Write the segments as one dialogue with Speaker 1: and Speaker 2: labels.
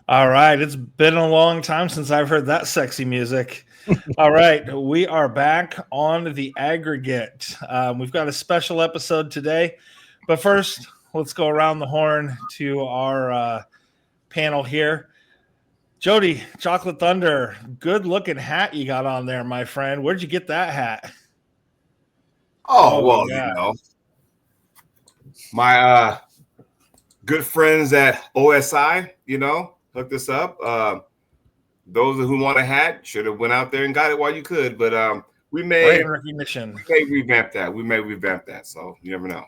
Speaker 1: All right. It's been a long time since I've heard that sexy music. All right. We are back on the aggregate. We've got a special episode today. But first, let's go around the horn to our panel here. Jody, Chocolate Thunder, good looking hat you got on there, my friend. Where'd you get that hat?
Speaker 2: Oh,
Speaker 1: Oh,
Speaker 2: well,
Speaker 1: yeah.
Speaker 2: my good friends at OSI, hooked us up. Those who want a hat should have went out there and got it while you could, but we may
Speaker 1: Brand recognition.
Speaker 2: revamp that. We may revamp that, so you never know.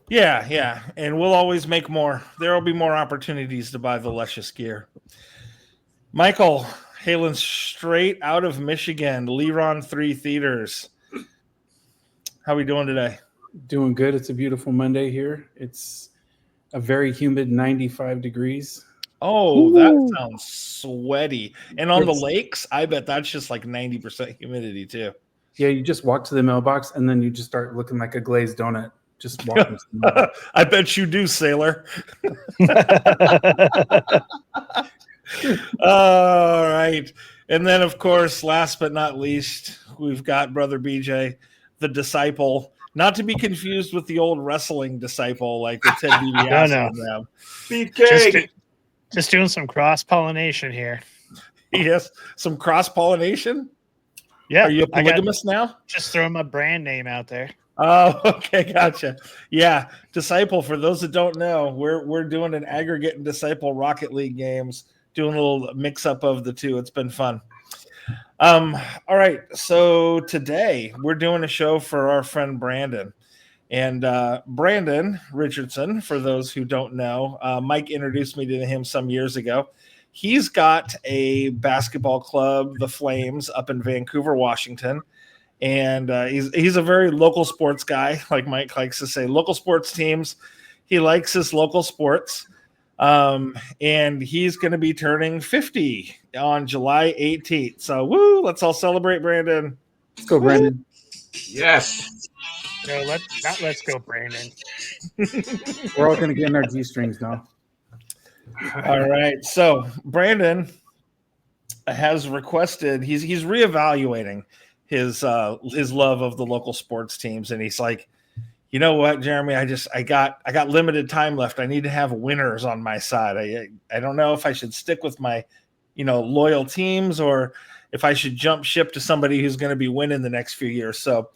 Speaker 1: Yeah. And we'll always make more. There will be more opportunities to buy the luscious gear. Michael, hailing straight out of Michigan, Leron 3 Theaters. How we doing today?
Speaker 3: Doing good. It's a beautiful Monday here. It's a very humid 95 degrees.
Speaker 1: Oh, that sounds sweaty. And on the lakes, I bet that's just like 90% humidity too.
Speaker 3: Yeah, you just walk to the mailbox and then you just start looking like a glazed donut. Just walking.
Speaker 1: I bet you do, sailor. All right. And then, of course, last but not least, we've got Brother BJ, the disciple, not to be confused with the old wrestling disciple like the Ted DiBiase.
Speaker 4: No.
Speaker 2: BK.
Speaker 4: Just doing some cross-pollination here.
Speaker 1: Yes, some cross-pollination?
Speaker 4: Yeah.
Speaker 1: Are you a polygamist now?
Speaker 4: Just throwing my brand name out there.
Speaker 1: Oh, okay, gotcha. Yeah, Disciple, for those that don't know, we're doing an aggregate and Disciple Rocket League games, doing a little mix-up of the two. It's been fun. All right, so today we're doing a show for our friend Brandon. And Brandon Richardson, for those who don't know, Mike introduced me to him some years ago. He's got a basketball club, the Flames, up in Vancouver, Washington. And he's a very local sports guy, like Mike likes to say. Local sports teams. He likes his local sports. And he's going to be turning 50 on July 18th. So, woo, let's all celebrate, Brandon.
Speaker 3: Let's go, Brandon.
Speaker 2: Yes.
Speaker 4: No, let's go, Brandon.
Speaker 3: We're all going to get in our G-strings now.
Speaker 1: All right. So, Brandon has requested, he's reevaluating his love of the local sports teams, and he's like, you know what, Jeremy, I got limited time left. I need to have winners on my side. I don't know if I should stick with my loyal teams or if I should jump ship to somebody who's going to be winning the next few years. So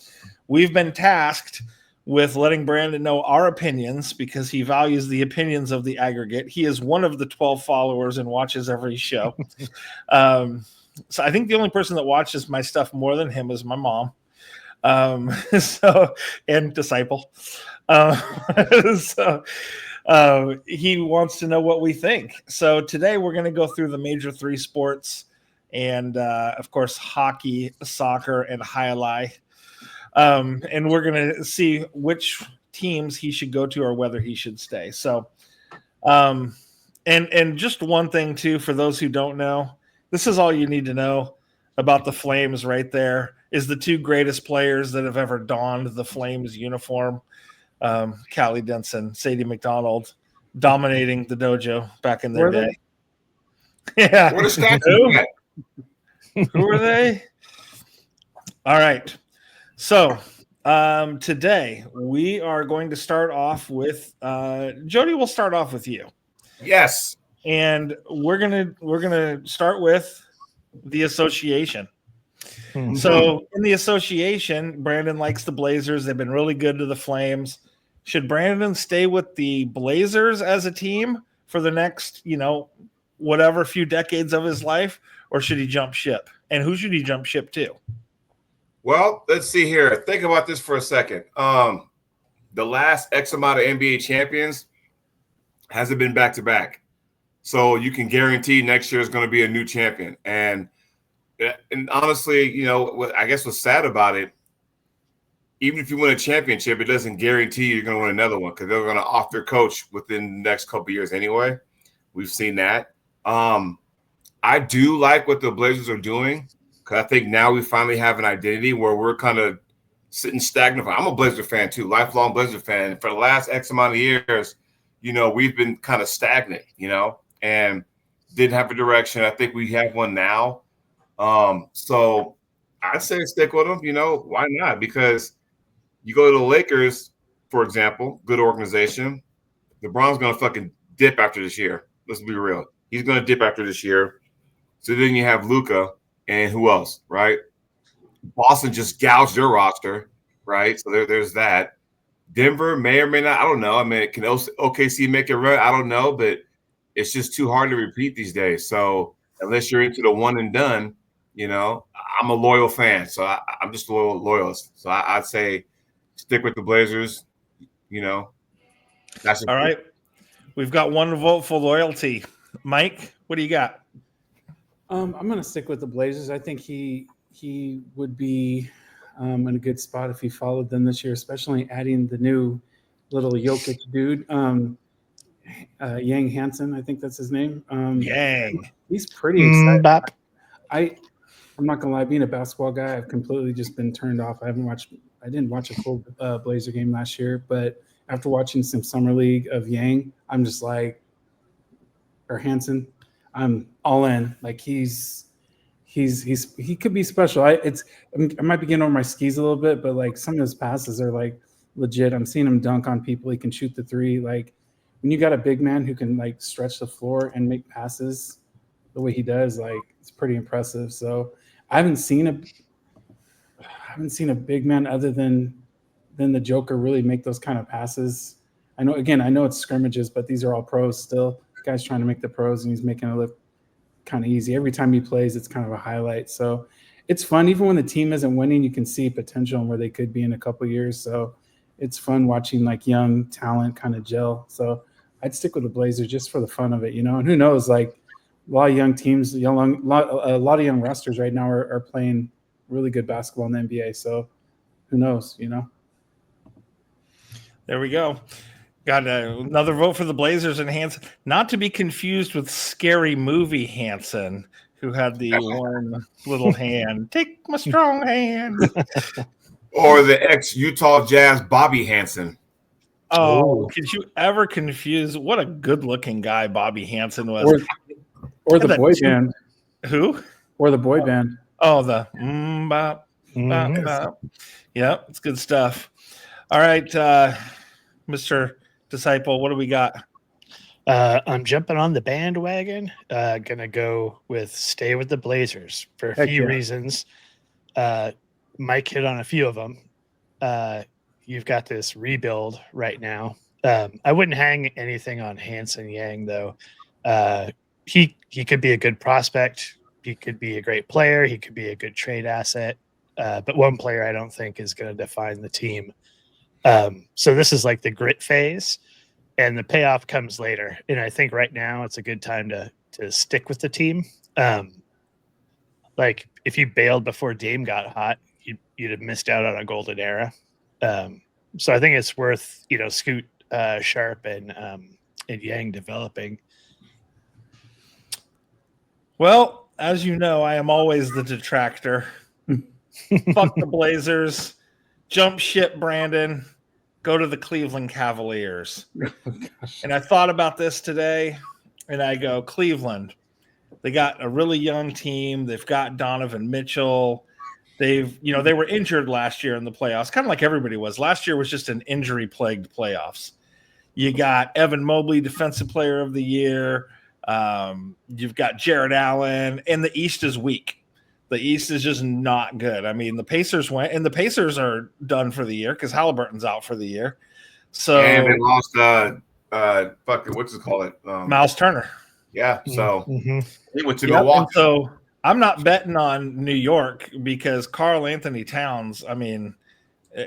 Speaker 1: we've been tasked with letting Brandon know our opinions because he values the opinions of the aggregate. He is one of the 12 followers and watches every show. So I think the only person that watches my stuff more than him is my mom. And Disciple. He wants to know what we think. So today we're going to go through the major three sports and, of course, hockey, soccer, and highlight. And we're going to see which teams he should go to or whether he should stay. So, and just one thing too, for those who don't know, this is all you need to know about the Flames right there is the two greatest players that have ever donned the Flames uniform. Callie Denson, Sadie McDonald, dominating the dojo back in their day. Yeah.
Speaker 2: What a statue.
Speaker 1: Who are they? All right. So today we are going to start off with Jody. We'll start off with you.
Speaker 2: Yes.
Speaker 1: And we're gonna start with the association. Mm-hmm. So in the association, Brandon likes the Blazers. They've been really good to the Flames. Should Brandon stay with the Blazers as a team for the next, whatever few decades of his life, or should he jump ship? And who should he jump ship to?
Speaker 2: Well, let's see here. Think about this for a second. The last X amount of NBA champions hasn't been back-to-back. So you can guarantee next year is going to be a new champion. And honestly, I guess what's sad about it, even if you win a championship, it doesn't guarantee you're going to win another one because they're going to off their coach within the next couple of years anyway. We've seen that. I do like what the Blazers are doing because I think now we finally have an identity where we're kind of sitting stagnant. I'm a Blazer fan too, lifelong Blazer fan. For the last X amount of years, we've been kind of stagnant, and didn't have a direction. I think we have one now. So I'd say stick with them. Why not? Because you go to the Lakers, for example, good organization. LeBron's going to fucking dip after this year. Let's be real. He's going to dip after this year. So then you have Luka and who else, right? Boston just gouged their roster, right? So there's that. Denver may or may not. I don't know. I mean, can OKC make it run? I don't know, but it's just too hard to repeat these days. So unless you're into the one and done, I'm a loyal fan. So I'm just a loyalist. So I'd say stick with the Blazers. That's
Speaker 1: All right. We've got one vote for loyalty. Mike, what do you got?
Speaker 3: I'm going to stick with the Blazers. I think he would be in a good spot if he followed them this year, especially adding the new little Jokic dude, Yang Hansen. I think that's his name.
Speaker 1: Yang.
Speaker 3: He's pretty excited.
Speaker 4: I'm
Speaker 3: not gonna lie, being a basketball guy, I've completely just been turned off. I didn't watch a full Blazer game last year, but after watching some summer league of Yang, I'm just like, or Hansen, I'm all in. Like he could be special. I might be getting over my skis a little bit, but like some of his passes are like legit. I'm seeing him dunk on people. He can shoot the three. Like when you got a big man who can like stretch the floor and make passes the way he does, like it's pretty impressive. So I haven't seen a big man other than the Joker really make those kind of passes. I know it's scrimmages, but these are all pros still. The guy's trying to make the pros and he's making it look kind of easy. Every time he plays, it's kind of a highlight. So it's fun. Even when the team isn't winning, you can see potential and where they could be in a couple of years. So it's fun watching like young talent kind of gel. So I'd stick with the Blazers just for the fun of it, And who knows, like a lot of young teams, a lot of young rosters right now are playing really good basketball in the NBA. So who knows,
Speaker 1: There we go. Got another vote for the Blazers and Hansen, not to be confused with Scary Movie Hansen, who had the one little hand. Take my strong hand.
Speaker 2: Or the ex-Utah Jazz Bobby Hansen.
Speaker 1: Oh, could you ever confuse what a good-looking guy Bobby Hansen was?
Speaker 3: Or the boy band.
Speaker 1: Who?
Speaker 3: Or the boy band.
Speaker 1: Oh, the bop, bop, bop. Yeah, it's good stuff. All right, Mr. Disciple, what do we got?
Speaker 4: I'm jumping on the bandwagon. Gonna go with stay with the Blazers for a few reasons. Mike hit on a few of them. You've got this rebuild right now. I wouldn't hang anything on Hansen Yang though. He could be a good prospect. He could be a great player. He could be a good trade asset. But one player I don't think is going to define the team. So this is like the grit phase, and the payoff comes later. And I think right now it's a good time to stick with the team. Like if you bailed before Dame got hot, you'd have missed out on a golden era. So I think it's worth Scoot, Sharp, and Yang developing.
Speaker 1: Well, as you know, I am always the detractor. Fuck the Blazers. Jump ship, Brandon. Go to the Cleveland Cavaliers. And I thought about this today, and I go, Cleveland. They got a really young team. They've got Donovan Mitchell. They were injured last year in the playoffs, kind of like everybody was. Last year was just an injury-plagued playoffs. You got Evan Mobley, Defensive Player of the Year. You've got Jared Allen, and the East is weak. The East is just not good. I mean, the Pacers went, and the Pacers are done for the year because Halliburton's out for the year. So
Speaker 2: and they lost what's it called?
Speaker 1: Miles Turner.
Speaker 2: Yeah. So he went to
Speaker 1: Milwaukee. So I'm not betting on New York because Karl Anthony Towns. I mean,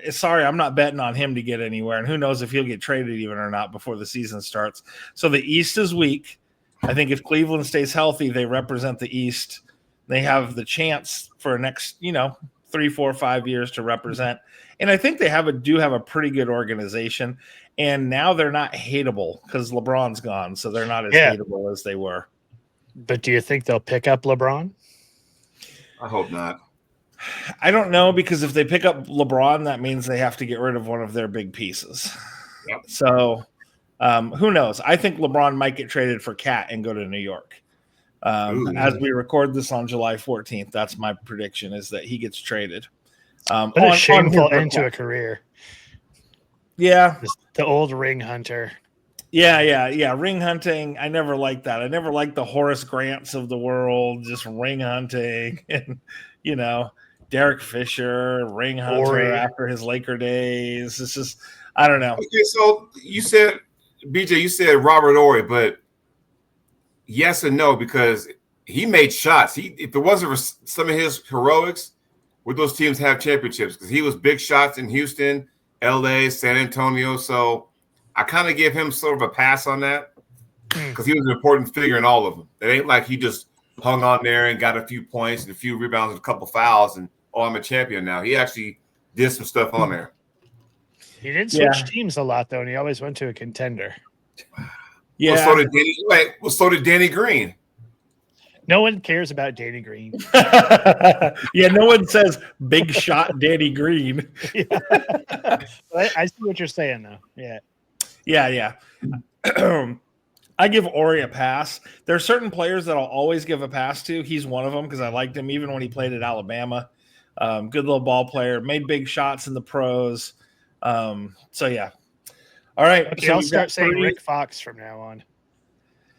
Speaker 1: sorry, I'm not betting on him to get anywhere, and who knows if he'll get traded even or not before the season starts. So the East is weak. I think if Cleveland stays healthy, they represent the East. They have the chance for next, 3, 4, 5 years to represent. And I think they do have a pretty good organization. And now they're not hateable because LeBron's gone. So they're not as hateable as they were.
Speaker 4: But do you think they'll pick up LeBron?
Speaker 2: I hope not.
Speaker 1: I don't know, because if they pick up LeBron, that means they have to get rid of one of their big pieces.
Speaker 2: Yep.
Speaker 1: So who knows? I think LeBron might get traded for Cat and go to New York. As we record this on July 14th, that's my prediction, is that he gets traded.
Speaker 4: What a shameful end to a career.
Speaker 1: Yeah.
Speaker 4: The old ring hunter.
Speaker 1: Yeah. Ring hunting. I never liked that. I never liked the Horace Grants of the world, just ring hunting. And, Derek Fisher, ring hunter after his Laker days. It's just, I don't know.
Speaker 2: Okay, so you said, BJ, you said Robert Horry, but yes and no, because he made shots. If it wasn't for some of his heroics, would those teams have championships? Because he was big shots in Houston, LA, San Antonio. So I kind of give him sort of a pass on that because he was an important figure in all of them. It ain't like he just hung on there and got a few points and a few rebounds and a couple fouls and, I'm a champion now. He actually did some stuff on there.
Speaker 4: He did switch teams a lot, though, and he always went to a contender.
Speaker 1: Yeah.
Speaker 2: Well, so did Danny Green.
Speaker 4: No one cares about Danny Green.
Speaker 1: Yeah, no one says big shot Danny Green.
Speaker 4: I see what you're saying, though.
Speaker 1: Yeah. I give Horry a pass. There are certain players that I'll always give a pass to. He's one of them because I liked him even when he played at Alabama. Good little ball player, made big shots in the pros. So yeah. All right.
Speaker 4: Okay,
Speaker 1: so
Speaker 4: I'll start saying Rick Fox from now on.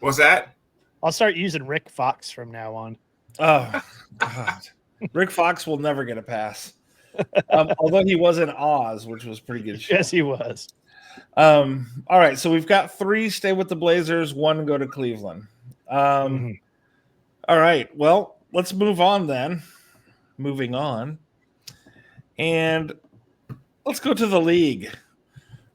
Speaker 2: What's that?
Speaker 4: I'll start using Rick Fox from now on.
Speaker 1: Oh God. Rick Fox will never get a pass. Although he was in Oz, which was pretty good.
Speaker 4: Yes, he was.
Speaker 1: All right. So we've got 3 stay with the Blazers, 1 go to Cleveland. All right. Well, let's move on then. Moving on. And let's go to the league.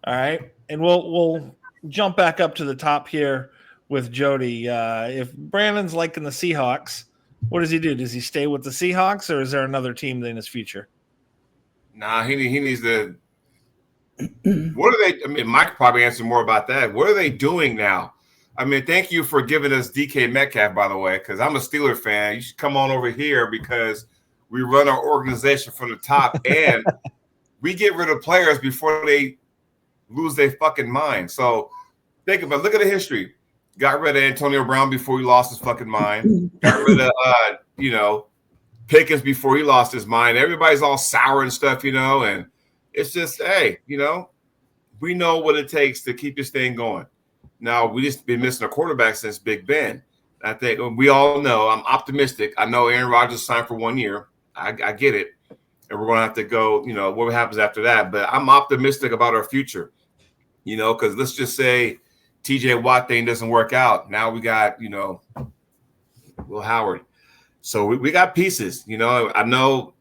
Speaker 1: All right. And we'll jump back up to the top here with Jody. If Brandon's liking the Seahawks, what does he do? Does he stay with the Seahawks, or is there another team in his future?
Speaker 2: Nah, he needs to. What are they? I mean, Mike probably answer more about that. What are they doing now? I mean, thank you for giving us DK Metcalf, by the way, because I'm a Steeler fan. You should come on over here because we run our organization from the top, and we get rid of players before they lose their fucking mind. So think about, look at the history. Got rid of Antonio Brown before he lost his fucking mind. Got rid of Pickens before he lost his mind. Everybody's all sour and stuff, and it's just, hey, we know what it takes to keep this thing going. Now, we just been missing a quarterback since Big Ben. I think we all know, I'm optimistic. I know Aaron Rodgers signed for 1 year. I get it. And we're going to have to go, what happens after that. But I'm optimistic about our future, because let's just say TJ Watt thing doesn't work out. Now we got, Will Howard. So we got pieces, I know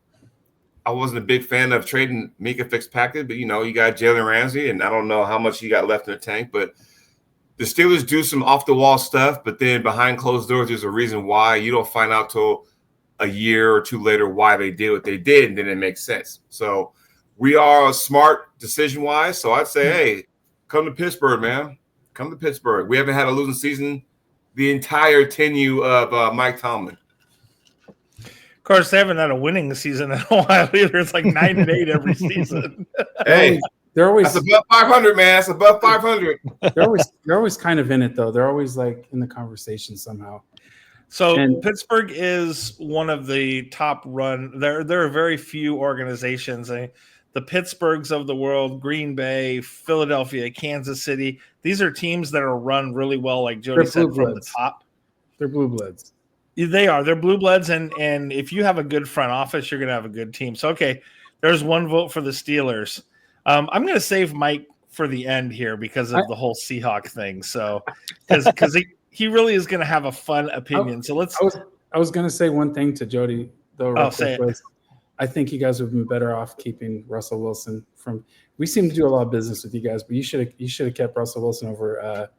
Speaker 2: I wasn't a big fan of trading Mika Fitzpatrick, but, you got Jalen Ramsey, and I don't know how much he got left in the tank. But the Steelers do some off-the-wall stuff, but then behind closed doors, there's a reason why. You don't find out till a year or two later why they did what they did, and then it makes sense. So we are smart decision-wise. So I'd say, hey, come to Pittsburgh, man. Come to Pittsburgh. We haven't had a losing season the entire tenure of Mike Tomlin.
Speaker 1: Of course, they haven't had a winning season in a while either. It's like 9-8 every season.
Speaker 2: Hey,
Speaker 3: they're always
Speaker 2: that's above 500, man. That's above 500.
Speaker 3: They're always kind of in it, though. They're always like in the conversation somehow.
Speaker 1: So Pittsburgh is one of the top run. There are very few organizations. The Pittsburghs of the world, Green Bay, Philadelphia, Kansas City. These are teams that are run really well, like Jody said, from the top.
Speaker 3: They're blue bloods.
Speaker 1: They are. They're blue bloods, and if you have a good front office, you're going to have a good team. So, okay, there's one vote for the Steelers. I'm going to save Mike for the end here because of the whole Seahawk thing. So, because he really is going to have a fun opinion. So let's.
Speaker 3: I was going to say one thing to Jody though. I think you guys would have been better off keeping Russell Wilson from. We seem to do a lot of business with you guys, but you should have kept Russell Wilson over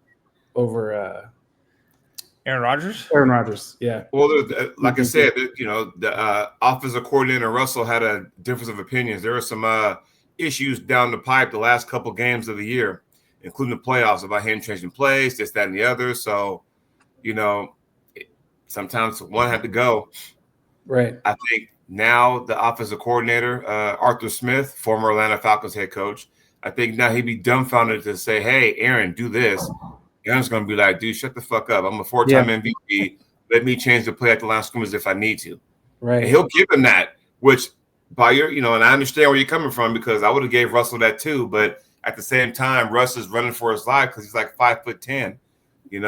Speaker 1: Aaron Rodgers.
Speaker 3: Aaron Rodgers, yeah.
Speaker 2: Well, like I said, the offensive coordinator Russell had a difference of opinions. There were some issues down the pipe the last couple games of the year, including the playoffs, about him changing plays, this, that, and the other. So, sometimes one had to go.
Speaker 3: Right.
Speaker 2: I think now the offensive coordinator, Arthur Smith, former Atlanta Falcons head coach, I think now he'd be dumbfounded to say, hey, Aaron, do this. Aaron's going to be like, dude, shut the fuck up. I'm a 4-time MVP. let me change the play at the line of scrimmage if I need to.
Speaker 3: Right.
Speaker 2: And he'll give him that, which by your, and I understand where you're coming from because I would have gave Russell that too. But at the same time, Russ is running for his life because he's like 5'10", and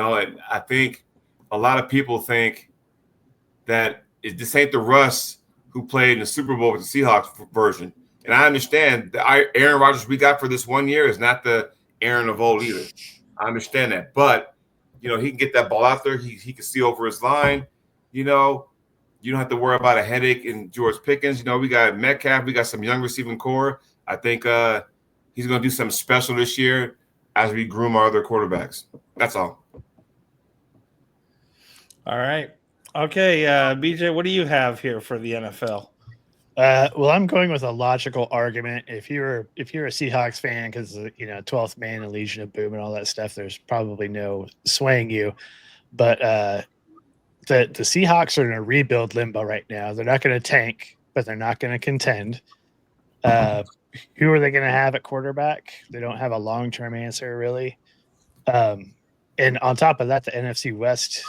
Speaker 2: I think a lot of people think that this ain't the Russ who played in the Super Bowl with the Seahawks version. And I understand the Aaron Rodgers we got for this 1 year is not the Aaron of old either. I understand that. But, he can get that ball out there. He can see over his line. You don't have to worry about a headache in George Pickens. We got Metcalf. We got some young receiving core. I think he's going to do something special this year as we groom our other quarterbacks. That's all.
Speaker 1: All right. Okay, BJ, what do you have here for the NFL?
Speaker 4: Well, I'm going with a logical argument. If you're a Seahawks fan, because 12th man and Legion of Boom and all that stuff, there's probably no swaying you. But the Seahawks are in a rebuild limbo right now. They're not going to tank, but they're not going to contend. Who are they going to have at quarterback? They don't have a long-term answer, really. And on top of that, the NFC West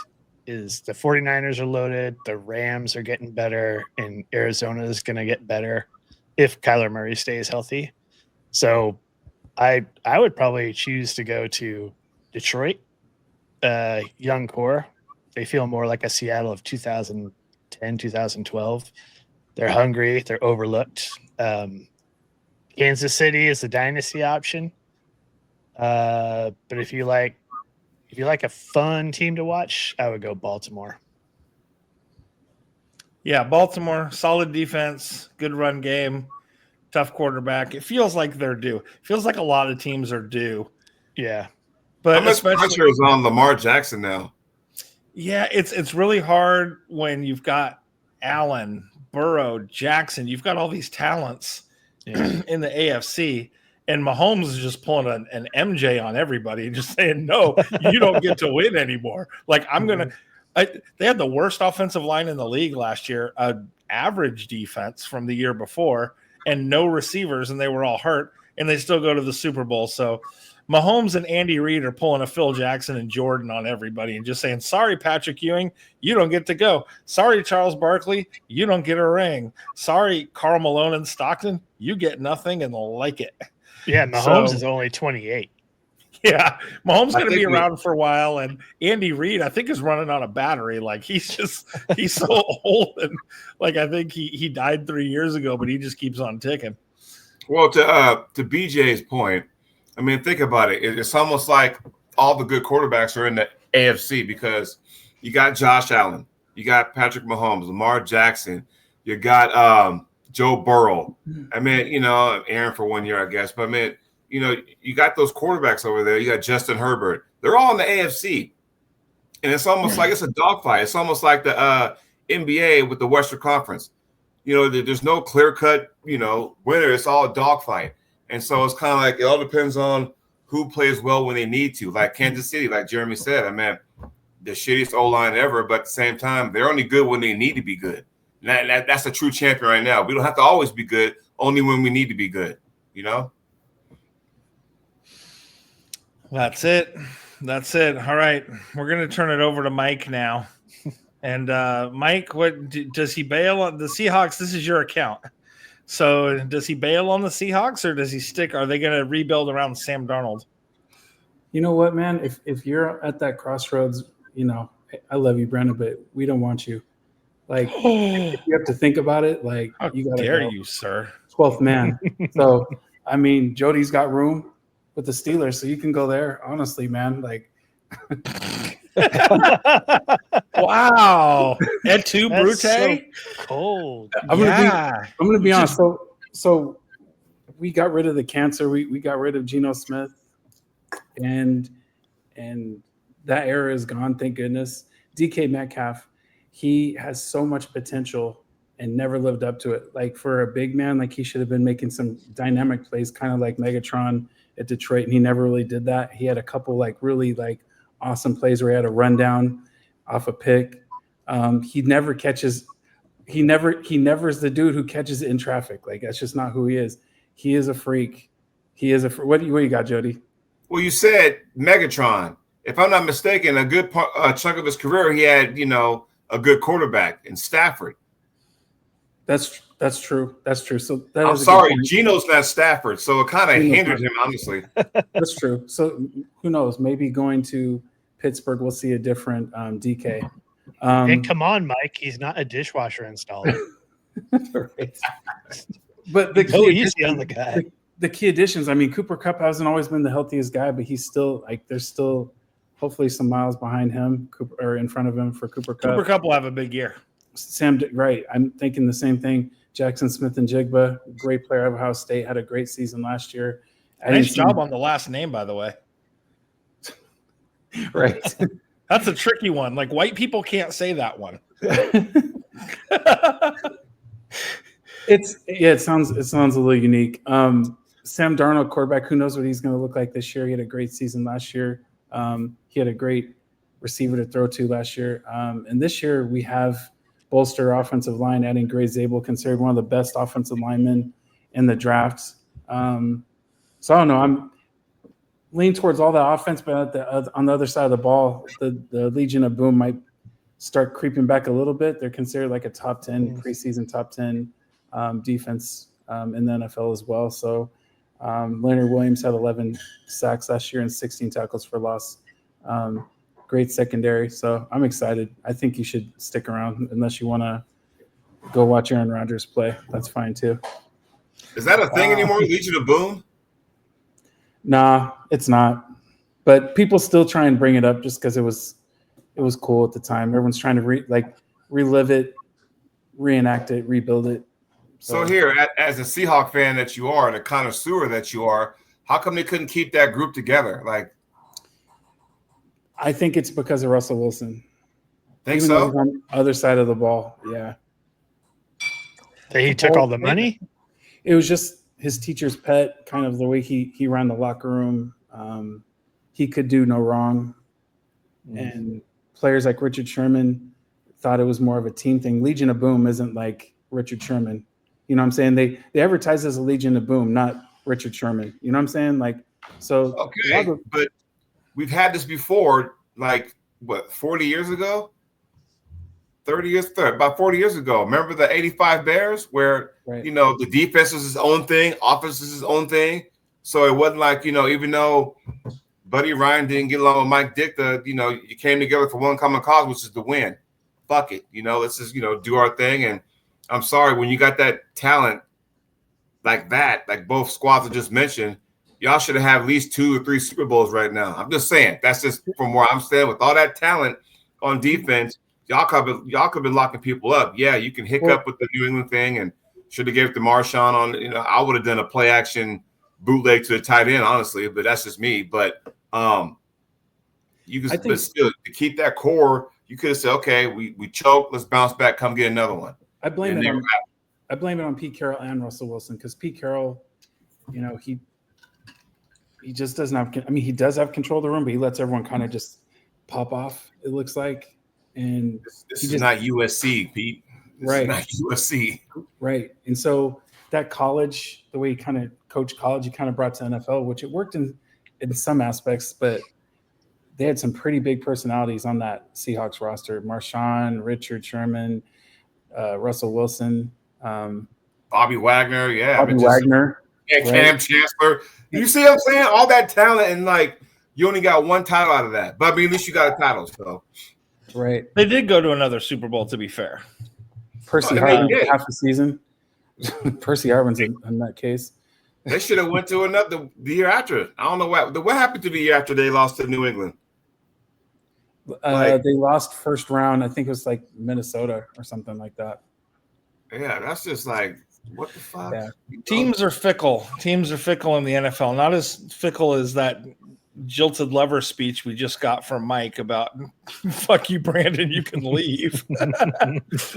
Speaker 4: is the 49ers are loaded, the Rams are getting better, and Arizona is going to get better if Kyler Murray stays healthy. So I would probably choose to go to Detroit, young core. They feel more like a Seattle of 2010, 2012. They're hungry. They're overlooked. Kansas City is the dynasty option. But if you like a fun team to watch, I would go Baltimore.
Speaker 1: Yeah, Baltimore, solid defense, good run game, tough quarterback. It feels like they're due. It feels like a lot of teams are due.
Speaker 4: Yeah.
Speaker 1: But
Speaker 2: how much pressure is on Lamar Jackson now?
Speaker 1: Yeah, it's really hard when you've got Allen, Burrow, Jackson. You've got all these talents in the AFC. And Mahomes is just pulling an MJ on everybody and just saying, no, you don't get to win anymore. Like, they had the worst offensive line in the league last year, average defense from the year before, and no receivers, and they were all hurt, and they still go to the Super Bowl. So Mahomes and Andy Reid are pulling a Phil Jackson and Jordan on everybody and just saying, sorry, Patrick Ewing, you don't get to go. Sorry, Charles Barkley, you don't get a ring. Sorry, Karl Malone and Stockton, you get nothing and like it.
Speaker 4: Yeah, Mahomes is only 28.
Speaker 1: Yeah, Mahomes going to be around for a while, and Andy Reid, I think, is running on a battery. Like, he's so old, and like I think he died 3 years ago, but he just keeps on ticking.
Speaker 2: Well, to BJ's point, I mean, think about it. It's almost like all the good quarterbacks are in the AFC because you got Josh Allen, you got Patrick Mahomes, Lamar Jackson, you got Joe Burrow. I mean, Aaron for 1 year, I guess. But, I mean, you got those quarterbacks over there. You got Justin Herbert. They're all in the AFC. And it's almost like it's a dogfight. It's almost like the NBA with the Western Conference. There's no clear-cut, winner. It's all a dogfight. And so it's kind of like it all depends on who plays well when they need to. Like Kansas City, like Jeremy said, I mean, the shittiest O-line ever, but at the same time, they're only good when they need to be good. That's a true champion right now. We don't have to always be good, only when we need to be good,
Speaker 1: That's it. All right. We're going to turn it over to Mike now. And Mike, what does he bail on the Seahawks? This is your account. So does he bail on the Seahawks or does he stick? Are they going to rebuild around Sam Darnold?
Speaker 3: You know what, man? If you're at that crossroads, I love you, Brandon, but we don't want you. Like, if you have to think about it, like,
Speaker 1: how
Speaker 3: you got to
Speaker 1: dare
Speaker 3: go.
Speaker 1: you, sir?
Speaker 3: 12th man. So, I mean, Jody's got room with the Steelers, so you can go there. Honestly, man, like.
Speaker 1: Wow, et tu, Brute?
Speaker 4: So cold.
Speaker 3: I'm gonna be honest. So we got rid of the cancer. We got rid of Geno Smith, and that era is gone. Thank goodness. DK Metcalf, he has so much potential and never lived up to it. Like, for a big man, like, he should have been making some dynamic plays, kind of like Megatron at Detroit, and he never really did that. He had a couple really awesome plays where he had a rundown off a pick. He never is the dude who catches it in traffic. Like, that's just not who he is. He is a freak. What do you got, Jody?
Speaker 2: Well, you said Megatron. if I'm not mistaken, a good chunk of his career, he had, a good quarterback in Stafford.
Speaker 3: That's true. That's true. So
Speaker 2: I'm sorry, Geno's not Stafford, so it kind of hindered him, honestly.
Speaker 3: That's true. So who knows? Maybe going to Pittsburgh, we'll see a different DK.
Speaker 4: Hey, come on, Mike. He's not a dishwasher installer.
Speaker 3: Right. But
Speaker 4: easy on the guy.
Speaker 3: The key additions. I mean, Cooper Kupp hasn't always been the healthiest guy, but he's still there's still hopefully some miles behind him or in front of him for Cooper Kupp.
Speaker 1: Cooper Kupp will have a big year.
Speaker 3: Right. I'm thinking the same thing. Jackson Smith and Jigba, great player of Ohio State, had a great season last year.
Speaker 1: Nice job on the last name, by the way.
Speaker 3: Right.
Speaker 1: That's a tricky one. Like, white people can't say that one.
Speaker 3: It sounds a little unique. Sam Darnold, quarterback, who knows what he's going to look like this year? He had a great season last year. He had a great receiver to throw to last year. And this year we have bolster offensive line, adding Gray Zabel, considered one of the best offensive linemen in the draft. So I don't know. I'm leaning towards all the offense, but on the other side of the ball, the Legion of Boom might start creeping back a little bit. They're considered like a top 10 preseason, top 10 defense in the NFL as well. So Leonard Williams had 11 sacks last year and 16 tackles for loss. Great secondary. So I'm excited. I think you should stick around unless you want to go watch Aaron Rodgers play. That's fine too.
Speaker 2: Is that a thing anymore? Legion of Boom?
Speaker 3: Nah, it's not. But people still try and bring it up just because it was cool at the time. Everyone's trying to relive it, reenact it, rebuild it.
Speaker 2: So here, as a Seahawk fan that you are, and a connoisseur that you are, how come they couldn't keep that group together? Like,
Speaker 3: I think it's because of Russell Wilson.
Speaker 2: Think
Speaker 3: Even
Speaker 2: so?
Speaker 3: though he's on the other side of the ball, yeah.
Speaker 4: He took all the money?
Speaker 3: It was just his teacher's pet, kind of the way he ran the locker room. He could do no wrong. And players like Richard Sherman thought it was more of a team thing. Legion of Boom isn't like Richard Sherman. You know what I'm saying? They advertise as a Legion of Boom, not Richard Sherman. You know what I'm saying? Like, so.
Speaker 2: Okay, but we've had this before, like, what, 40 years ago? 30 years, about 40 years ago. Remember the 85 Bears where,
Speaker 3: right.
Speaker 2: The defense was his own thing, offense was his own thing. So it wasn't like, even though Buddy Ryan didn't get along with Mike Ditka, you came together for one common cause, which is to win. Fuck it. Let's just, do our thing. And I'm sorry, when you got that talent like that, like both squads I just mentioned, y'all should have had at least 2 or 3 Super Bowls right now. I'm just saying. That's just from where I'm standing. With all that talent on defense, y'all could have been locking people up. Yeah, you can hiccup with the New England thing and should have gave it to Marshawn on. I would have done a play action bootleg to the tight end, honestly, but that's just me. But but still to keep that core, you could have said, okay, we choked, let's bounce back, come get another one.
Speaker 3: I blame it on Pete Carroll and Russell Wilson because Pete Carroll, he just doesn't have. I mean, he does have control of the room, but he lets everyone kind of just pop off. It looks like, and
Speaker 2: this is not USC, Pete. This is not USC,
Speaker 3: right? And so that college, the way he kind of coached college, he kind of brought to NFL, which it worked in some aspects, but they had some pretty big personalities on that Seahawks roster: Marshawn, Richard Sherman, Russell Wilson,
Speaker 2: Bobby Wagner,
Speaker 3: Wagner,
Speaker 2: Cam Chancellor. You see what I'm saying? All that talent, and like you only got one title out of that. But I mean, at least you got a title. So,
Speaker 3: right?
Speaker 1: They did go to another Super Bowl, to be fair.
Speaker 3: Percy Harvin half the season. Percy Harvin's in that case.
Speaker 2: They should have went to the year after. I don't know what happened to the year after they lost to New England.
Speaker 3: They lost first round. I think it was like Minnesota or something like that.
Speaker 2: Yeah, that's just like, what the fuck?
Speaker 3: Yeah.
Speaker 1: Teams are fickle. Teams are fickle in the NFL. Not as fickle as that jilted lover speech we just got from Mike about fuck you, Brandon, you can leave.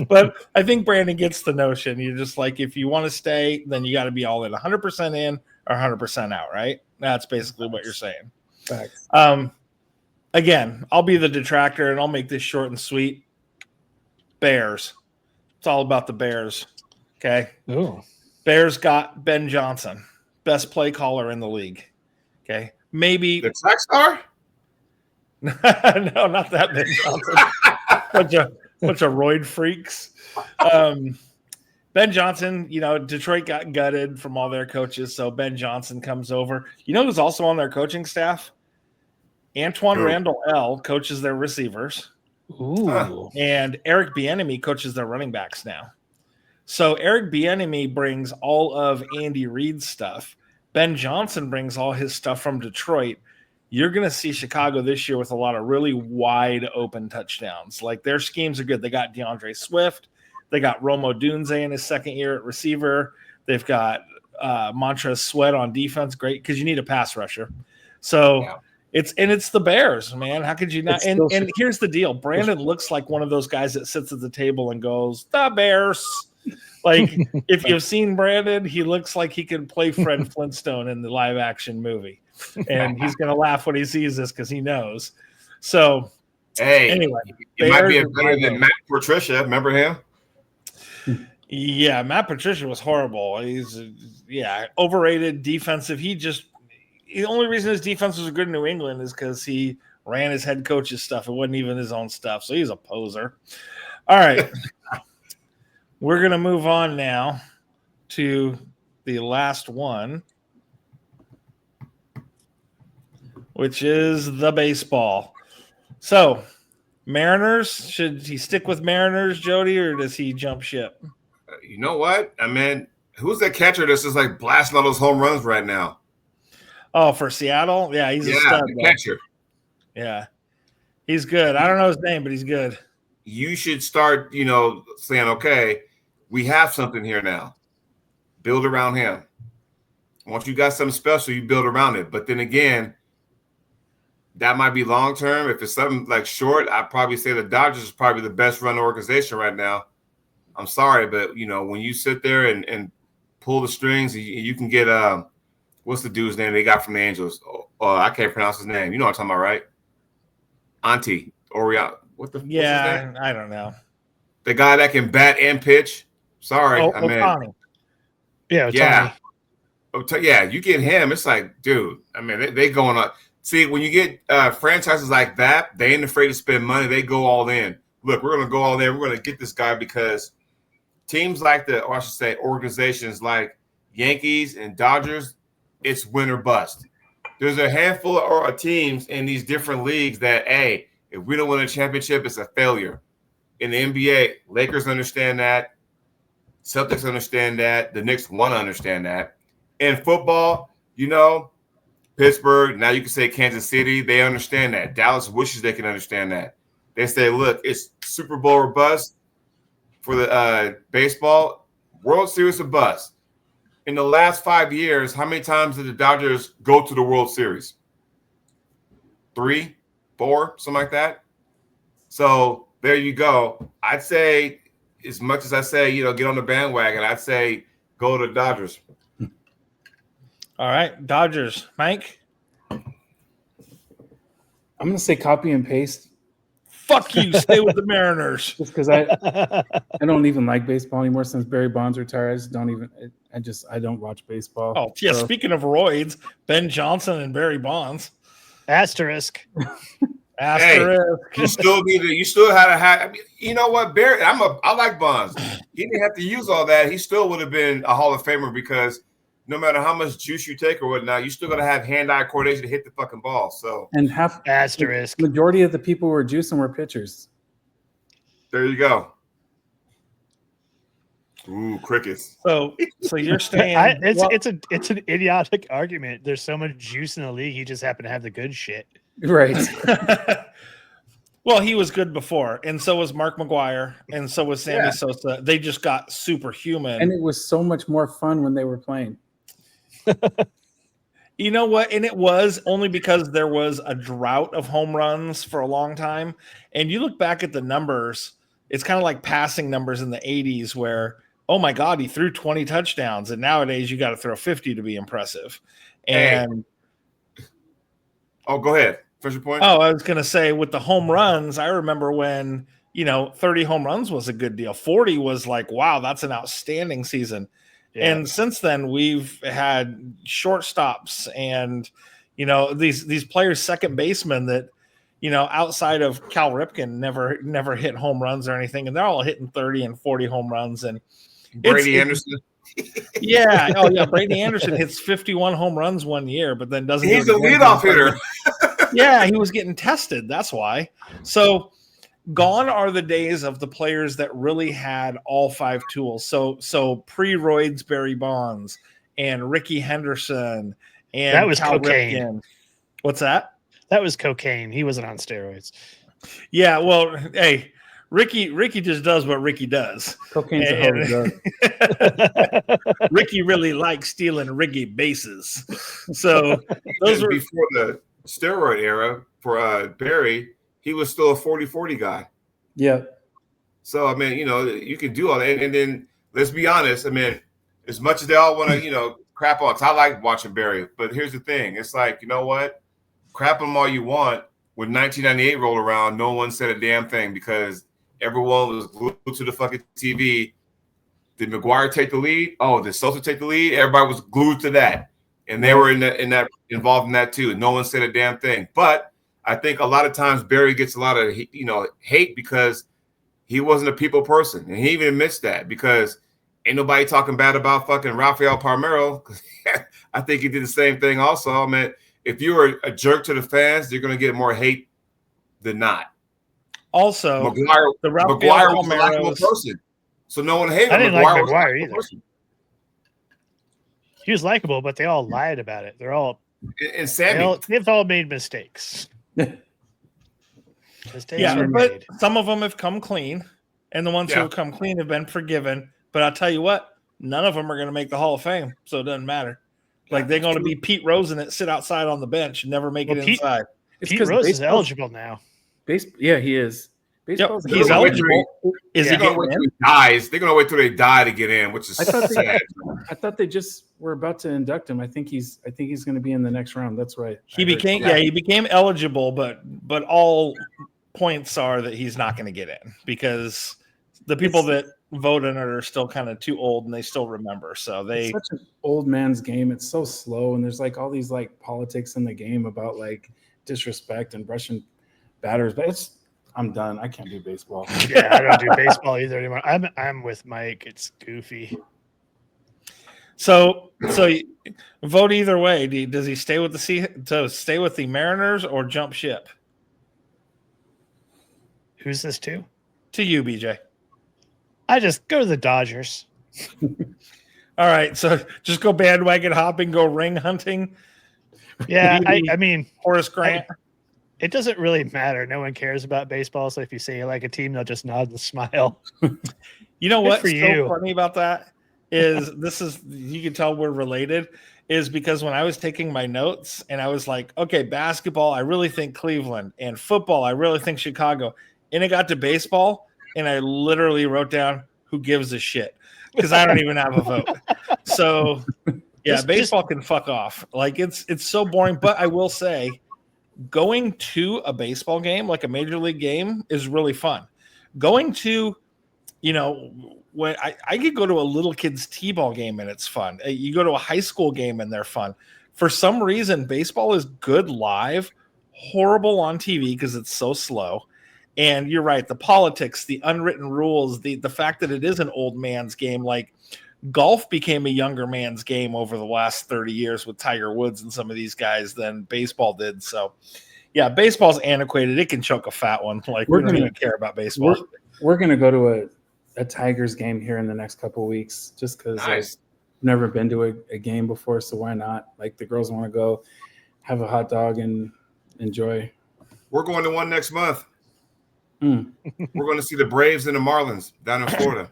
Speaker 1: But I think Brandon gets the notion. You're just like, if you want to stay, then you got to be all in 100% in or 100% out, right? That's basically what you're saying.
Speaker 3: Facts.
Speaker 1: Again, I'll be the detractor and I'll make this short and sweet. Bears. It's all about the Bears. Okay.
Speaker 4: Oh.
Speaker 1: Bears got Ben Johnson, best play caller in the league. Okay. Maybe
Speaker 2: the track star?
Speaker 1: No, not that Ben Johnson. bunch of roid freaks. Ben Johnson, Detroit got gutted from all their coaches, so Ben Johnson comes over. You know who's also on their coaching staff? Antoine Randall L. coaches their receivers.
Speaker 4: Ooh.
Speaker 1: And Eric Bieniemy coaches their running backs now. So Eric Bieniemy brings all of Andy Reid's stuff. Ben Johnson brings all his stuff from Detroit. You're going to see Chicago this year with a lot of really wide open touchdowns. Like their schemes are good. They got DeAndre Swift. They got Romo Dunze in his second year at receiver. They've got Montrezl Sweat on defense. Great, because you need a pass rusher. So it's the Bears, man. How could you not? And here's the deal. Brandon looks like one of those guys that sits at the table and goes, the Bears. Like, if you've seen Brandon, he looks like he can play Fred Flintstone in the live action movie. And he's going to laugh when he sees this because he knows. So, anyway.
Speaker 2: He might be better than Matt Patricia. Remember him?
Speaker 1: Yeah, Matt Patricia was horrible. He's, overrated defensive. The only reason his defense was good in New England is because he ran his head coach's stuff. It wasn't even his own stuff. So he's a poser. All right. We're going to move on now to the last one, which is the baseball. So, Mariners, should he stick with Mariners, Jody, or does he jump ship?
Speaker 2: You know what? I mean, who's the catcher that's just like blasting all those home runs right now?
Speaker 1: Oh, for Seattle? Yeah, he's a stud.
Speaker 2: The catcher.
Speaker 1: Yeah. He's good. I don't know his name, but he's good.
Speaker 2: You should start, saying, okay, we have something here now. Build around him. Once you got something special, you build around it. But then again, that might be long term. If it's something like short, I'd probably say the Dodgers is probably the best run organization right now. I'm sorry, but when you sit there and pull the strings, you can get what's the dude's name they got from the Angels? I can't pronounce his name. You know what I'm talking about, right? Auntie Oriana. What's his name?
Speaker 1: I don't know.
Speaker 2: The guy that can bat and pitch. Sorry,
Speaker 1: Ohtani.
Speaker 2: Yeah. You get him. It's like, dude. I mean, they going on. See, when you get franchises like that, they ain't afraid to spend money. They go all in. Look, we're going to go all in. We're going to get this guy because teams like organizations like Yankees and Dodgers, it's win or bust. There's a handful of teams in these different leagues that, hey, if we don't win a championship, it's a failure. In the NBA, Lakers understand that. Celtics understand that. The Knicks want to understand that. In football, Pittsburgh, now you can say Kansas City, they understand that. Dallas wishes they can understand that. They say, look, it's Super Bowl or bust. For the baseball, World Series or bust. In the last 5 years, how many times did the Dodgers go to the World Series? 3, 4, something like that. So there you go. I'd say, as much as I say, get on the bandwagon, I'd say go to the Dodgers.
Speaker 1: All right, Dodgers. Mike?
Speaker 3: I'm going to say copy and paste.
Speaker 1: Fuck you. Stay with the Mariners.
Speaker 3: Just because I don't even like baseball anymore since Barry Bonds retired. I don't watch baseball.
Speaker 1: Oh, yeah. So. Speaking of roids, Ben Johnson and Barry Bonds.
Speaker 4: Asterisk.
Speaker 2: Hey, you still had to have. I mean, you know what, Barry? I like Bonds. He didn't have to use all that. He still would have been a Hall of Famer because no matter how much juice you take or whatnot, you still got to have hand-eye coordination to hit the fucking ball. So
Speaker 4: asterisk.
Speaker 3: The majority of the people who were juicing were pitchers.
Speaker 2: There you go. Ooh, crickets.
Speaker 1: So you're staying.
Speaker 4: It's an idiotic argument. There's so much juice in the league. He just happened to have the good shit.
Speaker 3: Right.
Speaker 1: Well, he was good before, and so was Mark McGwire, and so was Sammy Sosa. They just got superhuman.
Speaker 3: And it was so much more fun when they were playing.
Speaker 1: You know what? And it was only because there was a drought of home runs for a long time. And you look back at the numbers, it's kind of like passing numbers in the 80s where, oh my God, he threw 20 touchdowns. And nowadays you got to throw 50 to be impressive. And
Speaker 2: go ahead. Finish your point.
Speaker 1: Oh, I was going to say with the home runs, I remember when, 30 home runs was a good deal. 40 was like, wow, that's an outstanding season. Yeah. And since then, we've had shortstops and, these players, second basemen that, outside of Cal Ripken, never hit home runs or anything, and they're all hitting 30 and 40 home runs. And
Speaker 2: Brady Anderson.
Speaker 1: Yeah. Oh, yeah. Brady Anderson hits 51 home runs one year, but then doesn't.
Speaker 2: He's a leadoff hitter.
Speaker 1: Yeah, he was getting tested. That's why. So gone are the days of the players that really had all 5 tools. So pre-roids Barry Bonds and Ricky Henderson and
Speaker 4: that was
Speaker 1: Cal
Speaker 4: cocaine.
Speaker 1: Ripken. What's that?
Speaker 4: That was cocaine. He wasn't on steroids.
Speaker 1: Yeah. Well, hey. Ricky just does what Ricky does.
Speaker 3: Cocaine's a hell of a drug.
Speaker 1: Ricky really likes stealing Riggy bases. So those were
Speaker 2: before the steroid era for Barry. He was still a 40-40 guy.
Speaker 3: Yeah.
Speaker 2: So I mean, you can do all that, and then let's be honest. I mean, as much as they all want to, crap on, 'cause I like watching Barry, but here's the thing: it's like, you know what, crap on all you want. When 1998 rolled around, no one said a damn thing because everyone was glued to the fucking TV. Did McGuire take the lead? Oh, did Sosa take the lead? Everybody was glued to that, and they were involved in that too. No one said a damn thing. But I think a lot of times Barry gets a lot of hate because he wasn't a people person, and he even admits that because ain't nobody talking bad about fucking Rafael Palmeiro. I think he did the same thing also. I mean, if you were a jerk to the fans, you're going to get more hate than not.
Speaker 1: Also,
Speaker 2: McGuire was a likable person, so no one hated him.
Speaker 4: I didn't like McGuire either. He was likable, but they all lied about it. They're all
Speaker 2: and Sammy.
Speaker 4: They've all made mistakes.
Speaker 1: But some of them have come clean, and the ones who have come clean have been forgiven. But I'll tell you what, none of them are going to make the Hall of Fame, so it doesn't matter. Like they're going to be Pete Rose and sit outside on the bench and never make it inside.
Speaker 4: Pete Rose is eligible now.
Speaker 3: Yeah, he is.
Speaker 1: He's eligible. Is he
Speaker 2: going to wait till he dies? They're going to wait till they die to get in, which is sad.
Speaker 3: I thought they just were about to induct him. I think he's going to be in the next round. That's right.
Speaker 1: He became eligible, but all points are that he's not going to get in because the people that voted are still kind of too old and they still remember. So it's
Speaker 3: such an old man's game. It's so slow, and there's like all these like politics in the game about like disrespect and brushing batters. But I'm done. I can't do baseball.
Speaker 4: Yeah, I don't do baseball either anymore. I'm with Mike. It's goofy.
Speaker 1: So vote either way. Does he stay with the Mariners or jump ship?
Speaker 4: Who's this to?
Speaker 1: To you, BJ.
Speaker 4: I just go to the Dodgers.
Speaker 1: All right, so just go bandwagon hopping, go ring hunting.
Speaker 4: Yeah, I mean
Speaker 1: Horace Grant.
Speaker 4: It doesn't really matter. No one cares about baseball. So if you say you like a team, they'll just nod and smile.
Speaker 1: You know what's so funny about that is you can tell we're related is because when I was taking my notes and I was like, okay, basketball, I really think Cleveland, and football, I really think Chicago. And it got to baseball and I literally wrote down who gives a shit because I don't even have a vote. So yeah, baseball can fuck off. Like it's so boring, but I will say going to a baseball game, like a major league game, is really fun. Going to, when I could go to a little kid's t-ball game and it's fun. You go to a high school game and they're fun. For some reason, baseball is good live, horrible on TV because it's so slow. And you're right, the politics, the unwritten rules, the fact that it is an old man's game, like golf became a younger man's game over the last 30 years with Tiger Woods and some of these guys than baseball did. So, yeah, baseball's antiquated. It can choke a fat one. Like, we don't even care about baseball.
Speaker 3: We're going to go to a Tigers game here in the next couple of weeks just because I've never been to a game before, so why not? Like, the girls want to go have a hot dog and enjoy.
Speaker 2: We're going to one next month. We're going to see the Braves and the Marlins down in Florida.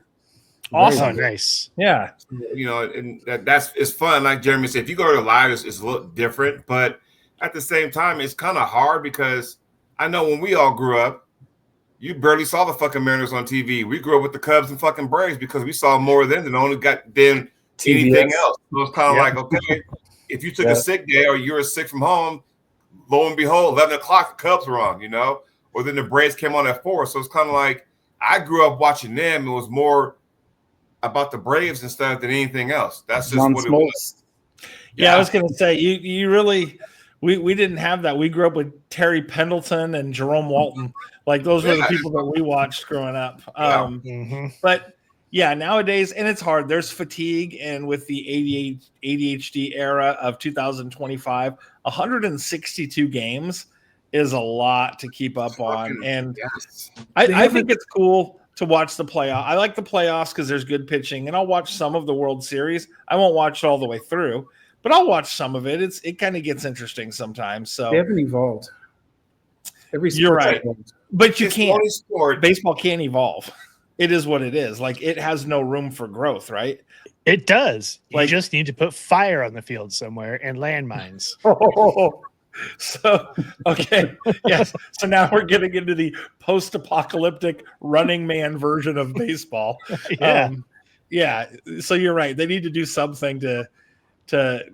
Speaker 1: Awesome.
Speaker 4: Nice.
Speaker 1: Yeah.
Speaker 2: And it's fun. Like Jeremy said, if you go to the live, it's a little different. But at the same time, it's kind of hard because I know when we all grew up, you barely saw the fucking Mariners on TV. We grew up with the Cubs and fucking Braves because we saw more of them than only got them anything else. So it's kind of like, okay, if you took a sick day or you were sick from home, lo and behold, 11 o'clock, the Cubs were on, or then the Braves came on at 4. So it's kind of like I grew up watching them. It was more about the Braves instead than anything else. That's just what it was.
Speaker 1: Yeah, I was going to say, you really, We didn't have that. We grew up with Terry Pendleton and Jerome Walton. Like those were the people that we watched growing up. But yeah, nowadays, and it's hard. There's fatigue, and with the ADHD era of 2025, 162 games is a lot to keep up on. And I think it's cool to watch the playoff. I like the playoffs because there's good pitching, and I'll watch some of the World Series. I won't watch it all the way through, but I'll watch some of it. It kind of gets interesting sometimes. So
Speaker 3: they haven't evolved.
Speaker 1: You're right, but you can't.
Speaker 2: Sport.
Speaker 1: Baseball can't evolve. It is what it is. Like it has no room for growth, right?
Speaker 4: It does. You
Speaker 1: Like,
Speaker 4: just need to put fire on the field somewhere and landmines.
Speaker 1: So okay, yes. So now we're getting into the post-apocalyptic Running Man version of baseball.
Speaker 4: Yeah.
Speaker 1: So you're right. They need to do something to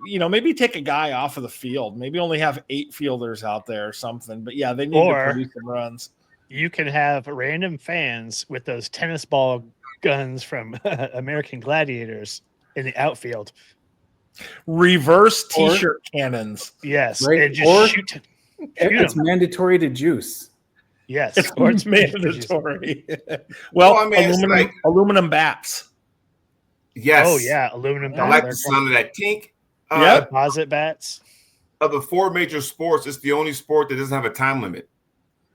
Speaker 1: maybe take a guy off of the field. Maybe only have 8 fielders out there or something. But yeah, they need to produce some runs.
Speaker 4: You can have random fans with those tennis ball guns from American Gladiators in the outfield.
Speaker 1: Reverse T-shirt cannons.
Speaker 4: Yes.
Speaker 3: Right.
Speaker 4: And just shoot
Speaker 3: It's
Speaker 4: them.
Speaker 3: mandatory to juice.
Speaker 4: Yes.
Speaker 1: It's mandatory. Well,
Speaker 2: I mean,
Speaker 1: aluminum bats.
Speaker 2: Yes.
Speaker 4: Oh, yeah. Aluminum
Speaker 2: I
Speaker 4: bats.
Speaker 2: like the sound of that tink.
Speaker 4: Deposit bats.
Speaker 2: Of the 4 major sports, it's the only sport that doesn't have a time limit.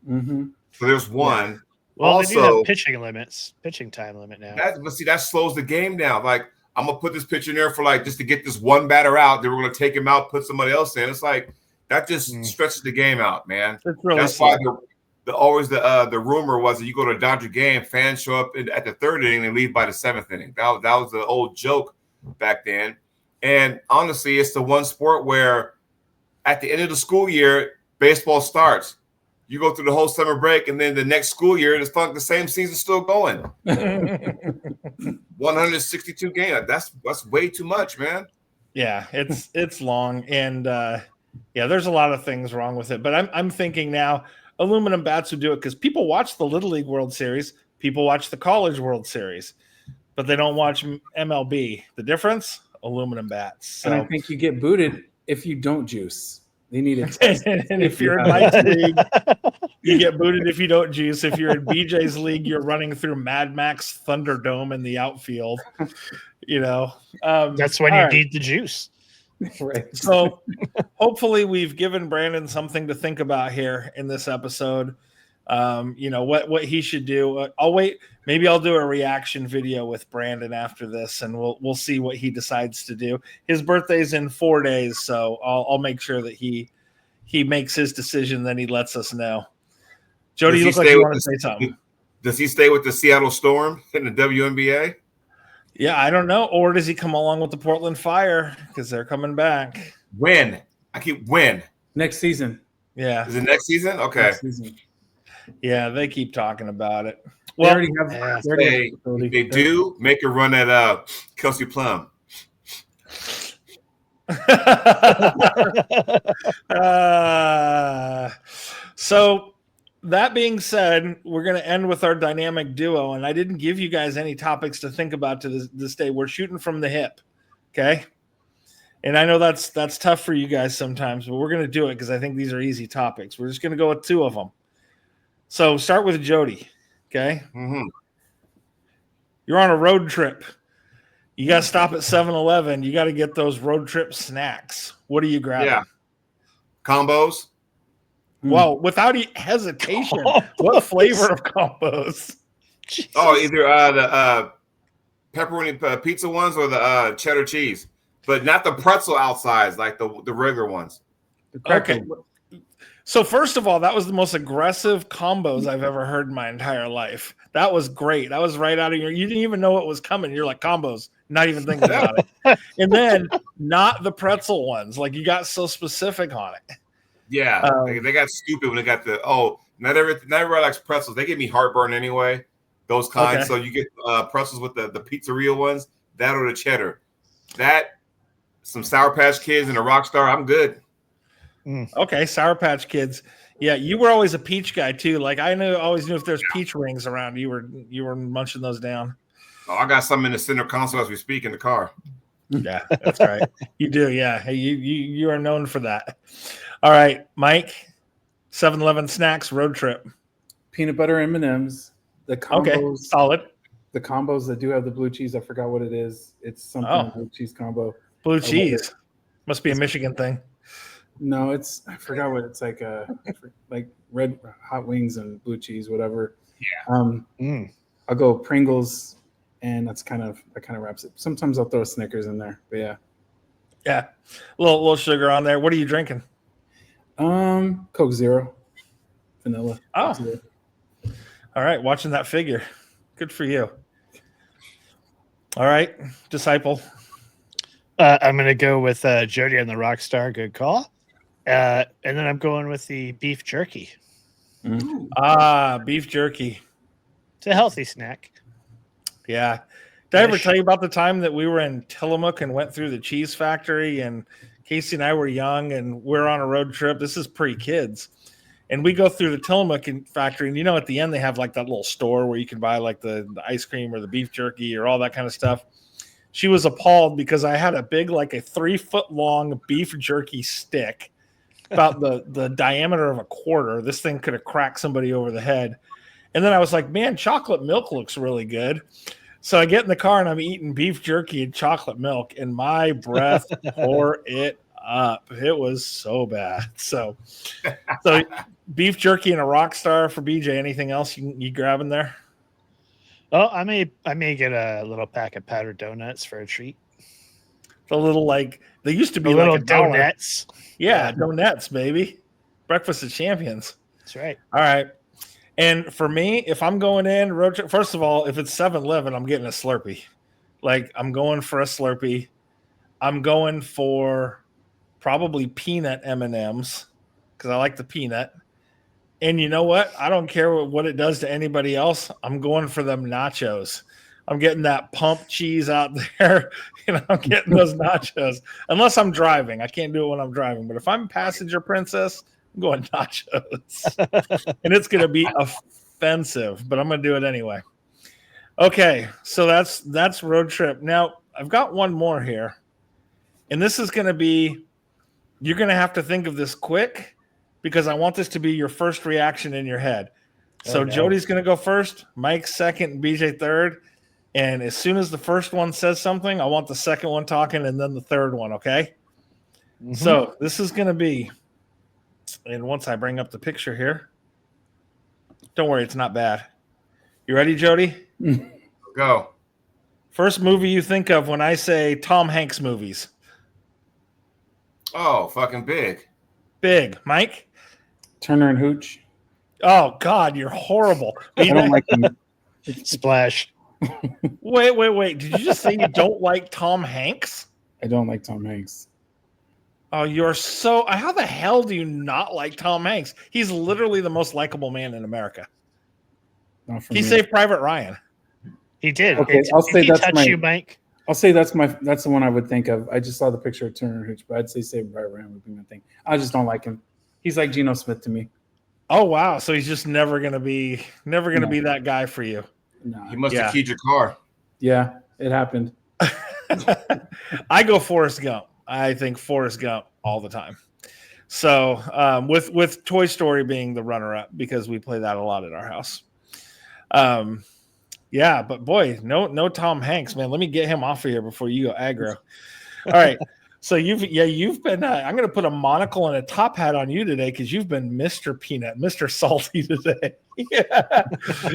Speaker 3: Mm-hmm.
Speaker 2: So there's one.
Speaker 4: Yeah. Well,
Speaker 2: also,
Speaker 4: they do have pitching time limit now.
Speaker 2: That slows the game down. Like, I'm going to put this pitcher in there for just to get this one batter out. Then we're going to take him out, put somebody else in. It's like, that just stretches the game out, man. That's why the rumor was that you go to a Dodger game, fans show up at the 3rd inning and leave by the 7th inning. That was the old joke back then. And honestly, it's the one sport where at the end of the school year, baseball starts. You go through the whole summer break, and then the next school year, it's the same season's still going. 162 games. That's way too much, man.
Speaker 1: Yeah, it's long, and there's a lot of things wrong with it. But I'm thinking now, aluminum bats would do it because people watch the Little League World Series, people watch the College World Series, but they don't watch MLB. The difference? Aluminum bats. So.
Speaker 3: And I think you get booted if you don't juice. They need it.
Speaker 1: And if you're in Mike's league, you get booted if you don't juice. If you're in BJ's league, you're running through Mad Max Thunderdome in the outfield.
Speaker 4: That's when you need the juice.
Speaker 3: Right.
Speaker 1: So hopefully we've given Brandon something to think about here in this episode. What he should do. I'll wait. Maybe I'll do a reaction video with Brandon after this, and we'll see what he decides to do. His birthday's in 4 days, so I'll make sure that he makes his decision. Then he lets us know. Jody, you look like you want to say something.
Speaker 2: Does he stay with the Seattle Storm in the WNBA?
Speaker 1: Yeah, I don't know. Or does he come along with the Portland Fire because they're coming back?
Speaker 2: When?
Speaker 3: Next season.
Speaker 1: Yeah.
Speaker 2: Is it next season? Okay.
Speaker 3: Next season.
Speaker 1: Yeah, they keep talking about it.
Speaker 3: Well,
Speaker 2: if they do, make a run at Kelsey Plum.
Speaker 1: So that being said, we're going to end with our dynamic duo, and I didn't give you guys any topics to think about to this day. We're shooting from the hip, okay? And I know that's tough for you guys sometimes, but we're going to do it because I think these are easy topics. We're just going to go with 2 of them. So start with Jody, okay?
Speaker 2: Mm-hmm.
Speaker 1: You're on a road trip. You got to stop at 7-Eleven. You got to get those road trip snacks. What are you grabbing?
Speaker 2: Yeah. Combos.
Speaker 1: Well, without hesitation, what flavor of combos?
Speaker 4: Jesus.
Speaker 2: Oh, either the pepperoni pizza ones or the cheddar cheese, but not the pretzel outsides, like the regular ones.
Speaker 1: Okay. So first of all, that was the most aggressive combos I've ever heard in my entire life. That was great. That was right out of you didn't even know what was coming. You're like, combos, not even thinking about it. And then not the pretzel ones. Like, you got so specific on it.
Speaker 2: Yeah, they got stupid when they got not everybody likes pretzels. They give me heartburn anyway, those kinds. Okay. So you get pretzels with the pizzeria ones, that or the cheddar. That, some Sour Patch Kids and a Rockstar, I'm good.
Speaker 1: Okay, Sour Patch Kids. Yeah, you were always a peach guy too. Like, always knew if there's peach rings around, you were munching those down.
Speaker 2: Oh, I got some in the center console as we speak in the car.
Speaker 1: Yeah, that's right. You do. Yeah. Hey, you are known for that. All right, Mike, 7-Eleven snacks road trip.
Speaker 3: Peanut butter M&Ms. The
Speaker 1: Okay,
Speaker 3: combos,
Speaker 1: solid.
Speaker 3: the combos that do have the blue cheese. I forgot what it is. It's something blue cheese combo.
Speaker 1: Blue
Speaker 3: Or
Speaker 1: cheese. Must be a
Speaker 3: It's-
Speaker 1: Michigan thing.
Speaker 3: No, I forgot what it's like. Like red hot wings and blue cheese, whatever.
Speaker 4: Mm.
Speaker 3: I'll go Pringles, and that kind of wraps it. Sometimes I'll throw Snickers in there, but yeah.
Speaker 1: Yeah, a little sugar on there. What are you drinking?
Speaker 3: Coke Zero, vanilla.
Speaker 1: Oh.
Speaker 3: Coke Zero.
Speaker 1: All right, watching that figure. Good for you. All right, disciple.
Speaker 4: I'm going to go with Jody and the Rockstar. Good call. And then I'm going with the beef jerky.
Speaker 1: Beef jerky.
Speaker 4: It's a healthy snack.
Speaker 1: Yeah. Did I ever tell you about the time that we were in Tillamook and went through the cheese factory, and Casey and I were young and we're on a road trip? This is pre-kids. And we go through the Tillamook factory, and at the end they have like that little store where you can buy like the ice cream or the beef jerky or all that kind of stuff. She was appalled because I had a big, like a 3-foot long beef jerky stick, about the diameter of a quarter. This thing could have cracked somebody over the head. And then I was like, man, chocolate milk looks really good. So I get in the car and I'm eating beef jerky and chocolate milk, and my breath tore it up. It was so bad. So beef jerky and a Rockstar for BJ. Anything else you grabbing there?
Speaker 4: Oh, I may get a little pack of powdered donuts for a treat.
Speaker 1: The little, like, they used to be
Speaker 4: The
Speaker 1: like
Speaker 4: little
Speaker 1: a dollar.
Speaker 4: donuts.
Speaker 1: Yeah, donuts, baby. Breakfast of champions.
Speaker 4: That's right.
Speaker 1: All right. And for me, if I'm going in road trip, first of all, if it's 7-Eleven, I'm getting a Slurpee. Like, I'm going for a Slurpee. I'm going for probably peanut M&Ms because I like the peanut. And you know what? I don't care what it does to anybody else. I'm going for them nachos. I'm getting that pump cheese out there. I'm getting those nachos. Unless I'm driving. I can't do it when I'm driving. But if I'm passenger princess, I'm going nachos. And it's going to be offensive, but I'm going to do it anyway. Okay, so that's road trip. Now, I've got one more here. And this is going to be, you're going to have to think of this quick because I want this to be your first reaction in your head. So no. Jody's going to go first, Mike second, and BJ third. And as soon as the first one says something, I want the second one talking and then the third one, okay? Mm-hmm. So this is going to be, and once I bring up the picture here, don't worry, it's not bad. You ready, Jody?
Speaker 2: Go.
Speaker 1: First movie you think of when I say Tom Hanks movies?
Speaker 2: Oh, fucking Big.
Speaker 1: Big. Mike?
Speaker 3: Turner and Hooch.
Speaker 1: Oh, God, you're horrible.
Speaker 3: I don't like them.
Speaker 4: Splash.
Speaker 1: Wait. Did you just say you don't like Tom Hanks?
Speaker 3: I don't like Tom Hanks.
Speaker 1: Oh, you're so... How the hell do you not like Tom Hanks? He's literally the most likable man in America. He saved Private Ryan.
Speaker 4: He did.
Speaker 3: Okay, I'll say that's my...
Speaker 4: you, Mike?
Speaker 3: I'll say that's the one I would think of. I just saw the picture of Turner and Hooch, but I'd say Saved by Ryan would be my thing. I just don't like him. He's like Geno Smith to me.
Speaker 1: Oh wow! So he's just never gonna be that guy for you.
Speaker 3: No,
Speaker 2: he must have keyed your car.
Speaker 3: Yeah, it happened.
Speaker 1: I go Forrest Gump. I think Forrest Gump all the time. So with Toy Story being the runner-up because we play that a lot at our house. Yeah, but boy, no Tom Hanks, man. Let me get him off of here before you go aggro. All right. So you've been. I'm going to put a monocle and a top hat on you today because you've been Mr. Peanut, Mr. Salty today. Yeah.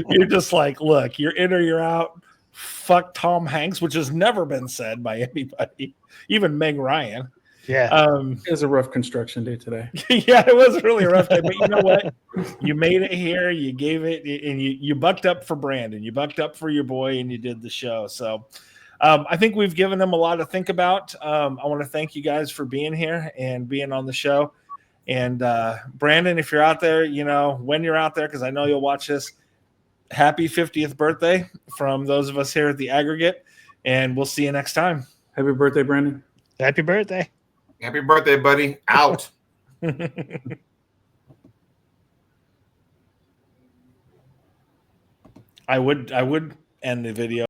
Speaker 1: You're just like, look, you're in or you're out. Fuck Tom Hanks, which has never been said by anybody, even Meg Ryan.
Speaker 4: Yeah.
Speaker 3: It was a rough construction day today.
Speaker 1: Yeah, it was really a rough day, but you know what? You made it here. You gave it, and you bucked up for Brandon. You bucked up for your boy, and you did the show. So. I think we've given them a lot to think about. I want to thank you guys for being here and being on the show. And Brandon, if you're out there, when you're out there, because I know you'll watch this, happy 50th birthday from those of us here at the Aggregate. And we'll see you next time.
Speaker 3: Happy birthday, Brandon.
Speaker 4: Happy birthday.
Speaker 2: Happy birthday, buddy. Out.
Speaker 1: I would end the video.